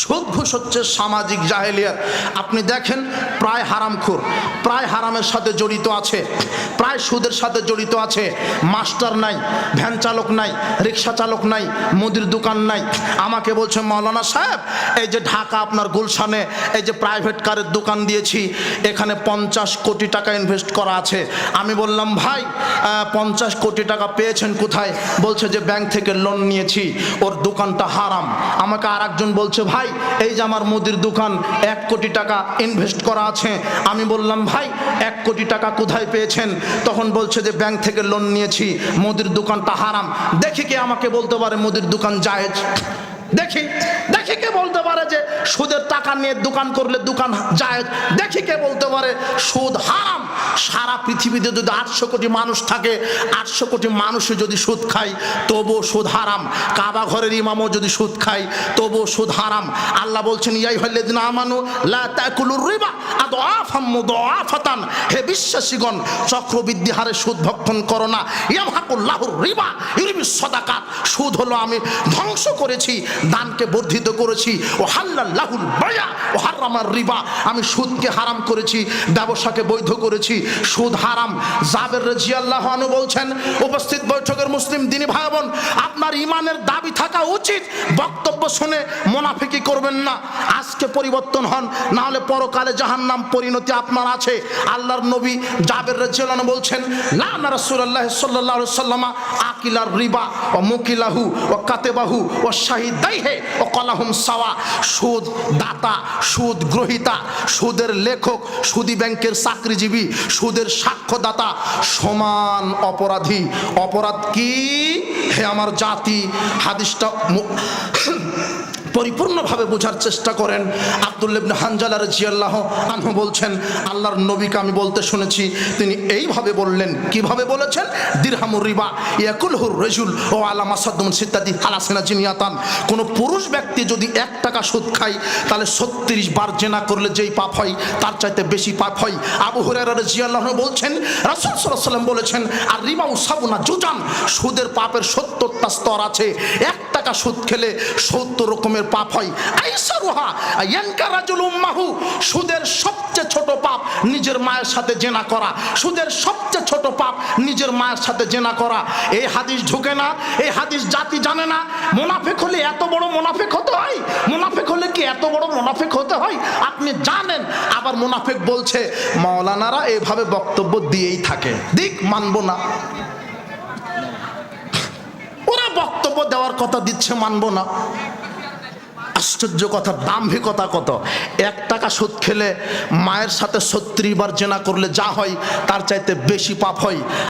সুদ ঘুষ হচ্ছে সামাজিক জাহেলিয়াত। আপনি দেখেন প্রায় হারামখোর, প্রায় হারামের সাথে জড়িত আছে, প্রায় সুদের সাথে জড়িত আছে। মাস্টার নাই, ভ্যান চালক নাই, রিক্সা চালক নাই, মুদির দোকান নাই। আমাকে বলছে মাওলানা সাহেব, এই যে ঢাকা আপনার গুলশানে এই যে প্রাইভেট কারের দোকান দিয়েছি, এখানে 50 কোটি টাকা ইনভেস্ট করা আছে। আমি বললাম ভাই 50 কোটি টাকা পেয়েছেন কোথায়? বলছে যে ব্যাংক থেকে লোন নিয়েছি, ওর দোকানটা হারাম। আমাকে আর একজন বলছে ভাই এই যে আমার মুদির দোকান 1 কোটি টাকা ইনভেস্ট করা আছে। আমি বললাম ভাই 1 কোটি টাকা কোথায় পেয়েছেন? তখন বলছে যে ব্যাংক থেকে লোন নিয়েছি, মুদির দোকানটা হারাম। দেখি কে আমাকে বলতে পারে মুদির দোকান জায়েজ? দেখি দেখি কে বলতে পারে যে সুদের টাকা নিয়ে দোকান করলে দোকান জায়েজ? দেখি কে বলতে পারে সুদ হারাম? সারা পৃথিবীতে যদি 800 কোটি মানুষ থাকে, 800 কোটি মানুষই যদি সুদ খায় তবুও সুদ হারাম। কাবা ঘরের ইমামও যদি সুদ খায় তবুও সুদ হারাম। আল্লাহ বলছেন ইয়া আইয়ুহাল্লাযিনা আমানু লা তাকুলুর রিবা আদআফাম মুদাআফাতান, হে বিশ্বাসীগণ চক্রবৃদ্ধি হারে সুদ ভক্ষণ করো না। ইয়ামহাকুল্লাহুর রিবা ইউরিবিস সাদাকাত, সুদ হলো আমি ধ্বংস করেছি, দানকে বর্ধিত করেছি। ও হাল্লাল্লাহুল বায়া ও হারামার রিবা, আমি সুদকে হারাম করেছি, ব্যবসাকে বৈধ করেছি। সুদ হারাম। জাবের রাদিয়াল্লাহু আনহু বলছেন, উপস্থিত বৈঠকের মুসলিম দিনী ভাই বোন, আপনার ঈমানের দাবি থাকা উচিত, বক্তব্য শুনে মুনাফিকি করবেন না। আজকে পরিবর্তন হন, না হলে পরকালে জাহান্নাম পরিণতি আপনার আছে। আল্লাহর নবী জাবের রাদিয়াল্লাহু আনহু বলছেন, লানা রাসূলুল্লাহ সাল্লাল্লাহু আলাইহি ওয়াসাল্লাম আকিলার রিবা ওয়া মুকিলাহু ওয়া কাতিবাহু ওয়া শাহিদাইহি ওয়া কালাহুম সাওয়া। সুদ দাতা, সুদ গ্রহীতা, সুদের লেখক, সুদী ব্যাংকের চাকরিজীবী, সুদের সাক্ষ্যদাতা সমান অপরাধী। অপরাধ কি হে আমার জাতি? হাদিসটা পরিপূর্ণভাবে বোঝার চেষ্টা করেন। আব্দুল্লাহ ইবনে হানজালা রাদিয়াল্লাহু আনহু বলছেন, আল্লাহর নবীকে আমি বলতে শুনেছি, তিনি এইভাবে বললেন। কিভাবে বলেছেন? দিরহামুর রিবা ইয়াকুলহুর রাজুল ও আলা মাসাদুম সিত্তাতি হালাসিনা জিনিয়াতান, কোন পুরুষ ব্যক্তি যদি 1 টাকা সুদ খায় তাহলে 36 বার জেনা করলে যেই পাপ হয় তার চাইতে বেশি পাপ হয়। আবু হুরায়রা রাদিয়াল্লাহু আনহু বলছেন, রাসূল সাল্লাল্লাহু আলাইহি ওয়াসাল্লাম বলেছেন, আর রিবা সাবুনা জুজান, সুদের পাপের 70টা স্তর আছে। 1 টাকা সুদ খেলে 70 রকমের পাপ হয়। আইসারুহা ইয়ানকা রাজুল উম্মাহু, সুদের সবচেয়ে ছোট পাপ নিজের মায়ের সাথে জেনা করা। সুদের সবচেয়ে ছোট পাপ নিজের মায়ের সাথে জেনা করা। এই হাদিস ঢুকে না, এই হাদিস জাতি জানে না। মুনাফিক হলে এত বড় মুনাফিক হতে হয়? মুনাফিক হলে কি এত বড় মুনাফিক হতে হয়? আপনি জানেন। আবার মুনাফিক বলছে মাওলানারা এইভাবে বক্তব্য দিয়েই থাকে, দিক মানবো না। ওরা বক্তব্য দেওয়ার কথা দিচ্ছে, মানবো না। আশ্চর্য কথা, দাম্ভিকতা কত! 1 টাকা সুদ খেলে মায়ের সাথে 36 বার জেনা করলে যা হয় তার চাইতে বেশি পাপ হয়।